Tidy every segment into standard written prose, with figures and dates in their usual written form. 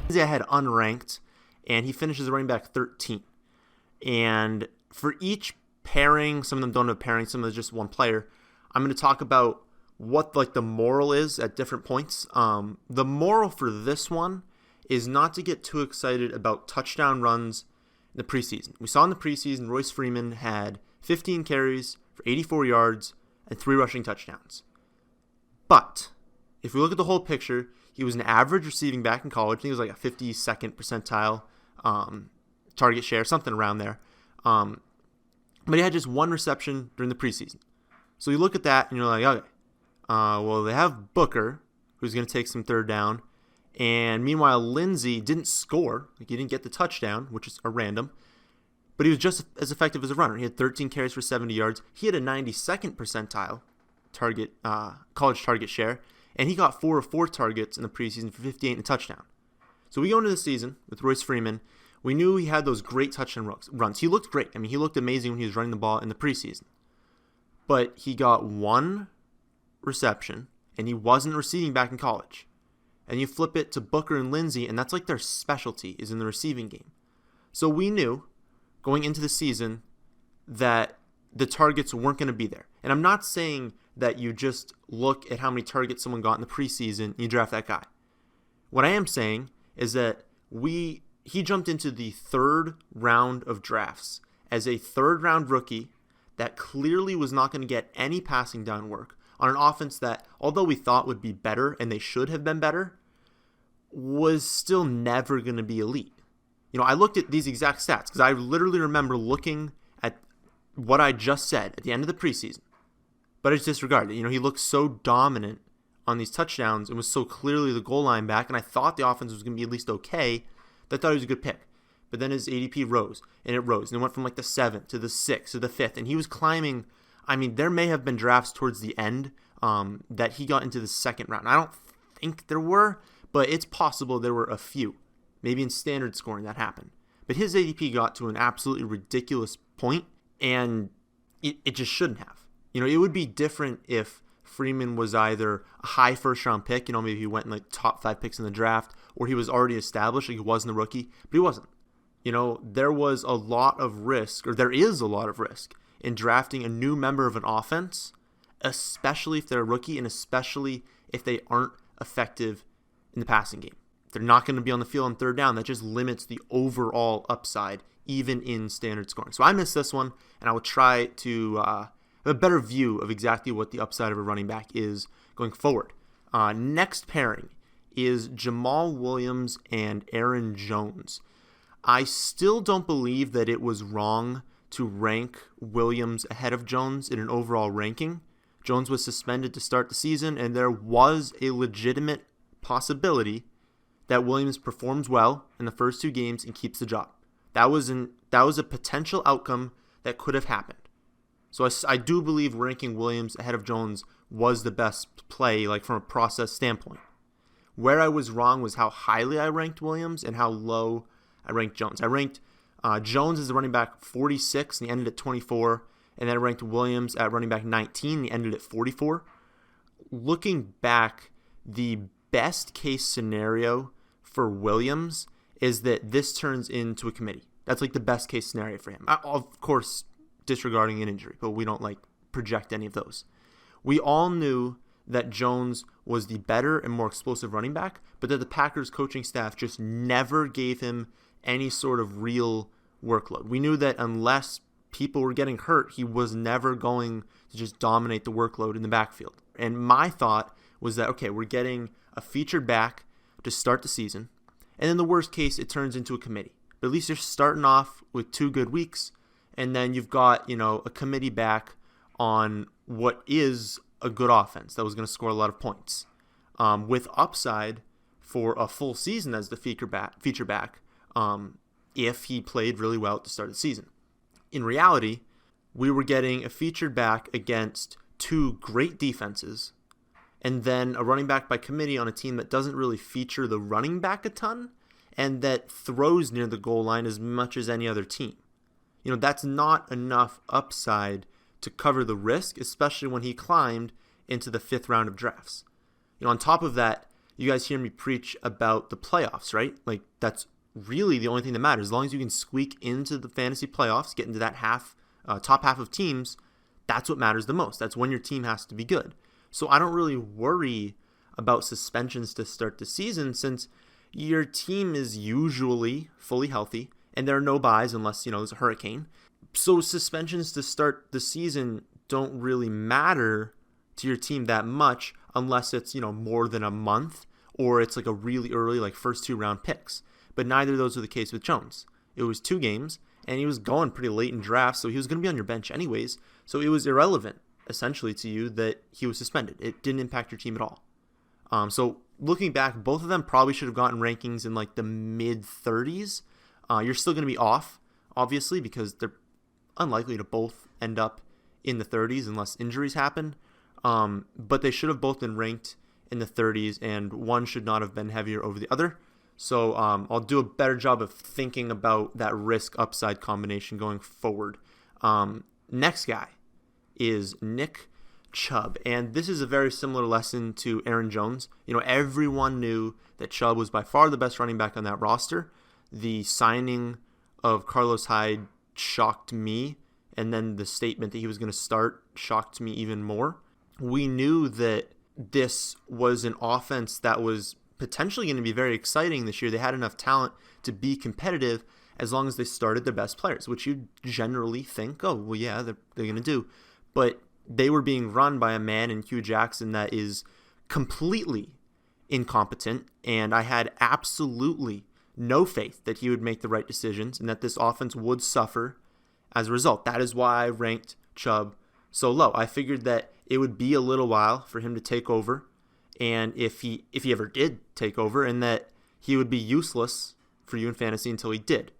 I had unranked, and he finishes running back 13. And for each pairing, some of them don't have pairing, some of them just one player, I'm going to talk about what like the moral is at different points. The moral for this one is not to get too excited about touchdown runs in the preseason. We saw in the preseason, Royce Freeman had 15 carries for 84 yards and 3 rushing touchdowns. But if we look at the whole picture, he was an average receiving back in college. I think it was like a 52nd percentile target share, something around there. But he had just 1 reception during the preseason. So you look at that and you're like, okay, well, they have Booker, who's going to take some third down. And meanwhile, Lindsey didn't score. Like, he didn't get the touchdown, which is a random. But he was just as effective as a runner. He had 13 carries for 70 yards. He had a 92nd percentile college target share. And he got 4 of 4 targets in the preseason for 58 and a touchdown. So we go into the season with Royce Freeman. We knew he had those great touchdown runs. He looked great. I mean, he looked amazing when he was running the ball in the preseason. But he got 1 reception, and he wasn't receiving back in college. And you flip it to Booker and Lindsey, and that's like their specialty is in the receiving game. So we knew going into the season that the targets weren't going to be there. And I'm not saying that you just look at how many targets someone got in the preseason and you draft that guy. What I am saying is that he jumped into the 3rd round of drafts as a 3rd round rookie that clearly was not going to get any passing down work on an offense that, although we thought would be better and they should have been better, was still never going to be elite. You know, I looked at these exact stats because I literally remember looking at what I just said at the end of the preseason, but I just disregarded it. You know, he looked so dominant on these touchdowns and was so clearly the goal line back, and I thought the offense was going to be at least okay, that I thought he was a good pick. But then his ADP rose, and it rose, and it went from like the 7th to the 6th to the 5th, and he was climbing. I mean, there may have been drafts towards the end that he got into the 2nd round. I don't think there were, but it's possible there were a few. Maybe in standard scoring that happened. But his ADP got to an absolutely ridiculous point, and it just shouldn't have. You know, it would be different if Freeman was either a high first-round pick, you know, maybe he went in like top 5 picks in the draft, or he was already established, like he wasn't a rookie, but he wasn't. You know, there was a lot of risk, or there is a lot of risk, in drafting a new member of an offense, especially if they're a rookie and especially if they aren't effective in the passing game. They're not going to be on the field on 3rd down. That just limits the overall upside, even in standard scoring. So I missed this one, and I will try to have a better view of exactly what the upside of a running back is going forward. Next pairing is Jamal Williams and Aaron Jones. I still don't believe that it was wrong to rank Williams ahead of Jones in an overall ranking. Jones was suspended to start the season, and there was a legitimate possibility that Williams performs well in the first 2 games and keeps the job. That was a potential outcome that could have happened. So I do believe ranking Williams ahead of Jones was the best play, like from a process standpoint. Where I was wrong was how highly I ranked Williams and how low I ranked Jones. I ranked Jones as the running back 46, and he ended at 24. And then I ranked Williams at running back 19, and he ended at 44. Looking back, the best case scenario for Williams is that this turns into a committee. That's like the best case scenario for him. Of course, disregarding an injury, but we don't like project any of those. We all knew that Jones was the better and more explosive running back, but that the Packers coaching staff just never gave him any sort of real workload. We knew that unless people were getting hurt, he was never going to just dominate the workload in the backfield. And my thought was that, okay, we're getting a featured back to start the season, and in the worst case, it turns into a committee. But at least you're starting off with 2 good weeks, and then you've got, a committee back on what is a good offense that was going to score a lot of points, with upside for a full season as the feature back, if he played really well at the start of the season. In reality, we were getting a featured back against 2 great defenses, and then a running back by committee on a team that doesn't really feature the running back a ton, and that throws near the goal line as much as any other team. That's not enough upside to cover the risk, especially when he climbed into the 5th round of drafts. On top of that, you guys hear me preach about the playoffs, right? Like, that's really the only thing that matters. As long as you can squeak into the fantasy playoffs, get into that top half of teams, that's what matters the most. That's when your team has to be good. So I don't really worry about suspensions to start the season, since your team is usually fully healthy and there are no buys unless, there's a hurricane. So suspensions to start the season don't really matter to your team that much unless it's, more than a month, or it's like a really early, like first 2-round picks. But neither of those were the case with Jones. It was 2 games, and he was going pretty late in drafts, so he was going to be on your bench anyways. So it was irrelevant, essentially, to you that he was suspended. It didn't impact your team at all. So looking back, both of them probably should have gotten rankings in like the mid-30s. You're still going to be off, obviously, because they're unlikely to both end up in the 30s unless injuries happen. But they should have both been ranked in the 30s, and one should not have been heavier over the other. So I'll do a better job of thinking about that risk-upside combination going forward. Next guy is Nick Chubb, and this is a very similar lesson to Aaron Jones. Everyone knew that Chubb was by far the best running back on that roster. The signing of Carlos Hyde shocked me, and then the statement that he was going to start shocked me even more. We knew that this was an offense that was potentially going to be very exciting this year. They had enough talent to be competitive as long as they started their best players, which you generally think, oh, well, yeah, they're going to do. But they were being run by a man in Hugh Jackson that is completely incompetent, and I had absolutely no faith that he would make the right decisions and that this offense would suffer as a result. That is why I ranked Chubb so low. I figured that it would be a little while for him to take over, and if he ever did take over, and that he would be useless for you in fantasy until he did.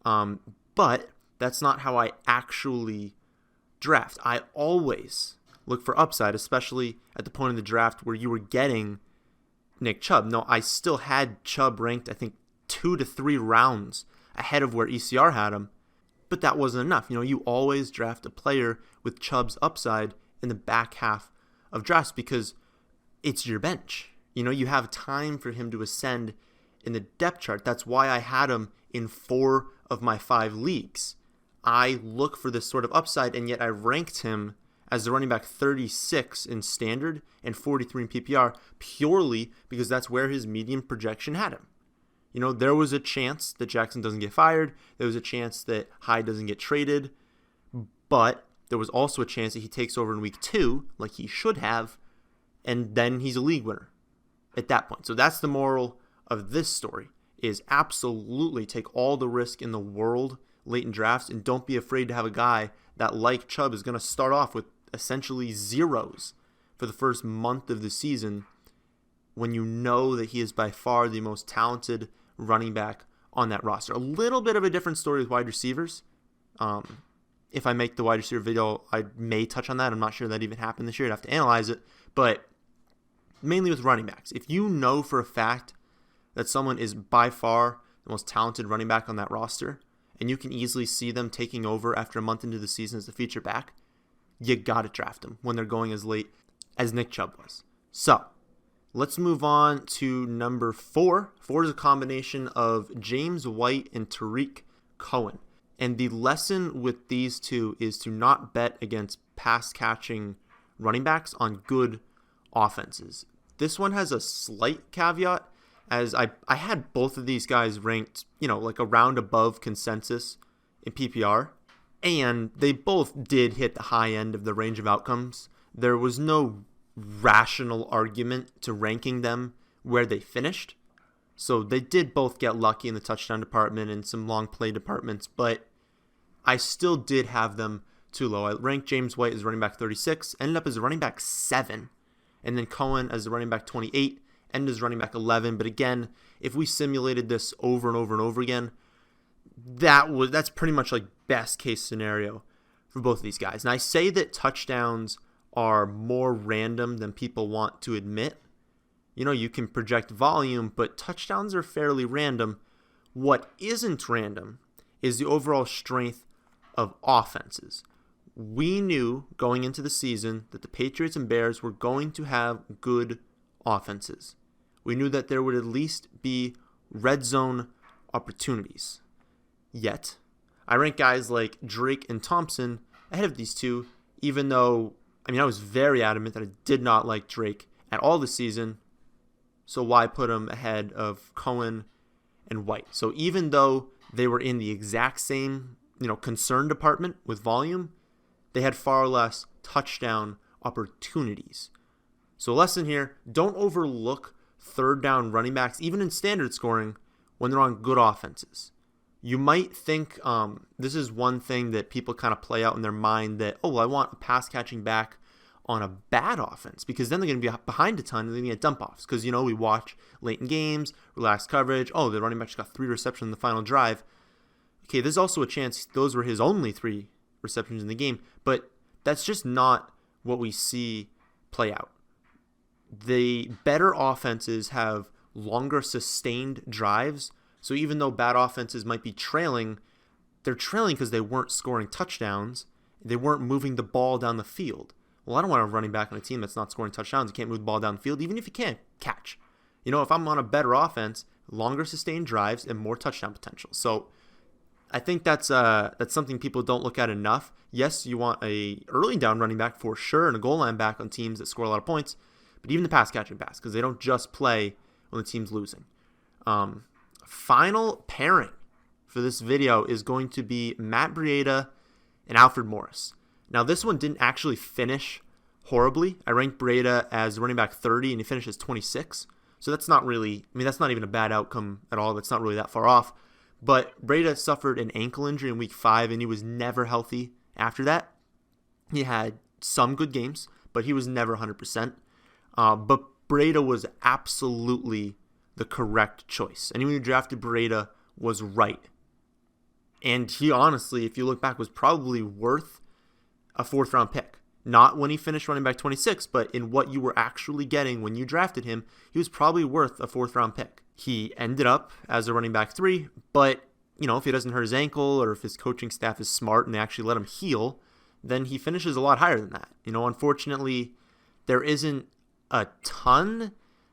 But that's not how I actually draft. I always look for upside, especially at the point in the draft where you were getting Nick Chubb. No, I still had Chubb ranked, I think, 2 to 3 rounds ahead of where ECR had him, but that wasn't enough. You always draft a player with Chubb's upside in the back half of drafts because it's your bench. You have time for him to ascend in the depth chart. That's why I had him in 4 of my 5 leagues. I look for this sort of upside, and yet I ranked him as the running back 36 in standard and 43 in PPR purely because that's where his median projection had him. There was a chance that Jackson doesn't get fired. There was a chance that Hyde doesn't get traded. But there was also a chance that he takes over in week 2, like he should have, and then he's a league winner at that point. So that's the moral of this story, is absolutely take all the risk in the world late in drafts, and don't be afraid to have a guy that, like Chubb, is going to start off with essentially zeros for the first month of the season when you know that he is by far the most talented running back on that roster. A little bit of a different story with wide receivers. If I make the wide receiver video, I may touch on that. I'm not sure that even happened this year. I'd have to analyze it. But mainly with running backs. If you know for a fact that someone is by far the most talented running back on that roster, and you can easily see them taking over after a month into the season as a feature back, you got to draft them when they're going as late as Nick Chubb was. So let's move on to number 4. 4 is a combination of James White and Tariq Cohen. And the lesson with these two is to not bet against pass-catching running backs on good offenses. This one has a slight caveat, as I had both of these guys ranked, like a round above consensus in PPR, and they both did hit the high end of the range of outcomes. There was no rational argument to ranking them where they finished. So they did both get lucky in the touchdown department and some long play departments, but I still did have them too low. I ranked James White as running back 36, ended up as a running back 7, and then Cohen as a running back 28, ended as running back 11. But again, if we simulated this over and over and over again, that's pretty much like best case scenario for both of these guys. And I say that touchdowns are more random than people want to admit. You can project volume, but touchdowns are fairly random. What isn't random is the overall strength of offenses. We knew going into the season that the Patriots and Bears were going to have good offenses. we knew that there would at least be red zone opportunities. Yet, I rank guys like Drake and Thompson ahead of these two, even though, I was very adamant that I did not like Drake at all this season. So why put him ahead of Cohen and White? So even though they were in the exact same, concern department with volume, they had far less touchdown opportunities. So lesson here, don't overlook third down running backs, even in standard scoring, when they're on good offenses. You might think this is one thing that people kind of play out in their mind that, I want a pass catching back on a bad offense, because then they're going to be behind a ton and they're going to get dump offs. Because, we watch late in games, relaxed coverage. The running back just got 3 receptions in the final drive. Okay, there's also a chance those were his only 3 receptions in the game, but that's just not what we see play out. The better offenses have longer sustained drives. So even though bad offenses might be trailing, they're trailing because they weren't scoring touchdowns. They weren't moving the ball down the field. Well, I don't want a running back on a team that's not scoring touchdowns. You can't move the ball down the field, even if you can catch. If I'm on a better offense, longer sustained drives and more touchdown potential. So I think that's something people don't look at enough. Yes, you want a early down running back for sure and a goal line back on teams that score a lot of points, but even the pass catching backs, because they don't just play when the team's losing. Final pairing for this video is going to be Matt Breida and Alfred Morris. Now, this one didn't actually finish horribly. I ranked Breida as running back 30, and he finished as 26. So that's not really, that's not even a bad outcome at all. That's not really that far off. But Breida suffered an ankle injury in week 5, and he was never healthy after that. He had some good games, but he was never 100%. But Breida was absolutely the correct choice. Anyone who drafted Breida was right. And he honestly, if you look back, was probably worth a 4th round pick. Not when he finished running back 26, but in what you were actually getting when you drafted him, he was probably worth a 4th round pick. He ended up as a running back 3, but if he doesn't hurt his ankle or if his coaching staff is smart and they actually let him heal, then he finishes a lot higher than that. Unfortunately, there isn't a ton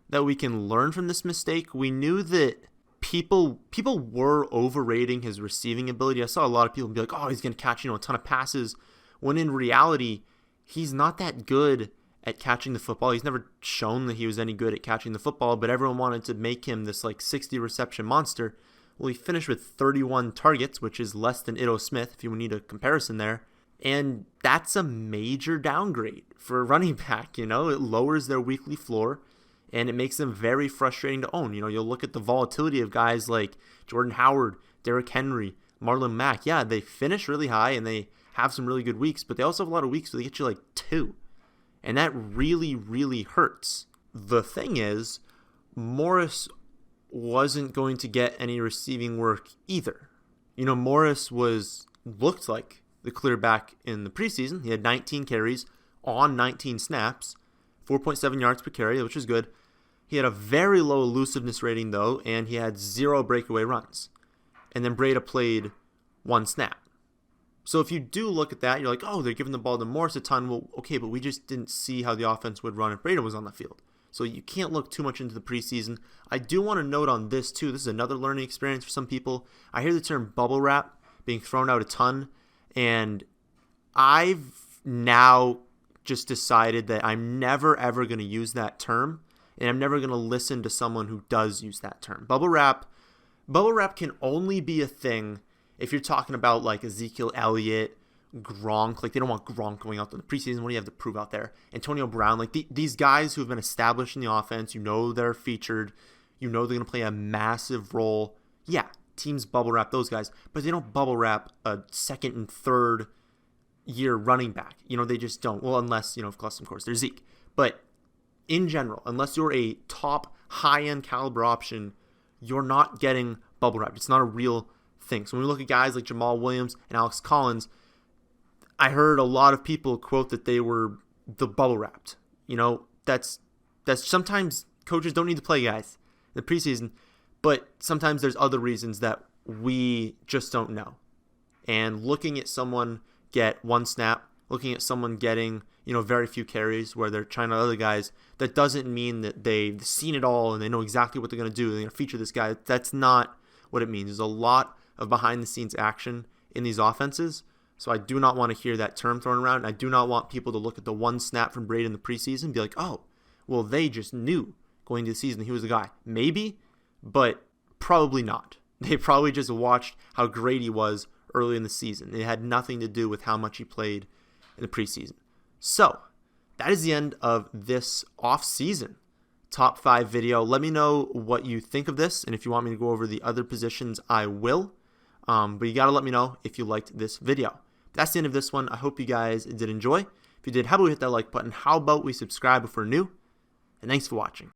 that we can learn from this mistake. We knew that people were overrating his receiving ability. I saw a lot of people be like, he's going to catch, a ton of passes, when in reality, he's not that good at catching the football. He's never shown that he was any good at catching the football, but everyone wanted to make him this 60 reception monster. Well, he finished with 31 targets, which is less than Ito Smith, if you need a comparison there. And that's a major downgrade for a running back. It lowers their weekly floor, and it makes them very frustrating to own. You'll look at the volatility of guys like Jordan Howard, Derrick Henry, Marlon Mack. Yeah, they finish really high, and they have some really good weeks, but they also have a lot of weeks where they get you 2. And that really, really hurts. The thing is, Morris wasn't going to get any receiving work either. Morris looked like the clear back in the preseason. He had 19 carries on 19 snaps, 4.7 yards per carry, which is good. He had a very low elusiveness rating, though, and he had 0 breakaway runs. And then Breida played 1 snap. So if you do look at that, you're like, they're giving the ball to Morris a ton. Well, okay, but we just didn't see how the offense would run if Breida was on the field. So you can't look too much into the preseason. I do want to note on this, too. This is another learning experience for some people. I hear the term bubble wrap being thrown out a ton, and I've now just decided that I'm never, ever going to use that term, and I'm never going to listen to someone who does use that term. Bubble wrap can only be a thing if you're talking about Ezekiel Elliott, Gronk. They don't want Gronk going out in the preseason. What do you have to prove out there? Antonio Brown, these guys who have been established in the offense, they're featured, they're going to play a massive role. Yeah, teams bubble wrap those guys, but they don't bubble wrap a 2nd and 3rd year running back. They just don't. Well, unless, of course, there's Zeke. But in general, unless you're a top high-end caliber option, you're not getting bubble wrapped. It's not a real thing. So when we look at guys like Jamal Williams and Alex Collins, I heard a lot of people quote that they were the bubble wrapped. That's sometimes coaches don't need to play guys in the preseason, but sometimes there's other reasons that we just don't know. And looking at someone get 1 snap, looking at someone getting very few carries where they're trying to other guys. That doesn't mean that they've seen it all and they know exactly what they're going to do. They're going to feature this guy. That's not what it means. There's a lot of behind-the-scenes action in these offenses. So I do not want to hear that term thrown around. I do not want people to look at the one snap from Brady in the preseason and be like, oh, well, they just knew going into the season he was the guy. Maybe, but probably not. They probably just watched how great he was early in the season. It had nothing to do with how much he played in the preseason. So that is the end of this off-season top 5 video. Let me know what you think of this, and if you want me to go over the other positions, I will. But you got to let me know if you liked this video. That's the end of this one. I hope you guys did enjoy. If you did, how about we hit that like button? How about we subscribe if we're new? And thanks for watching.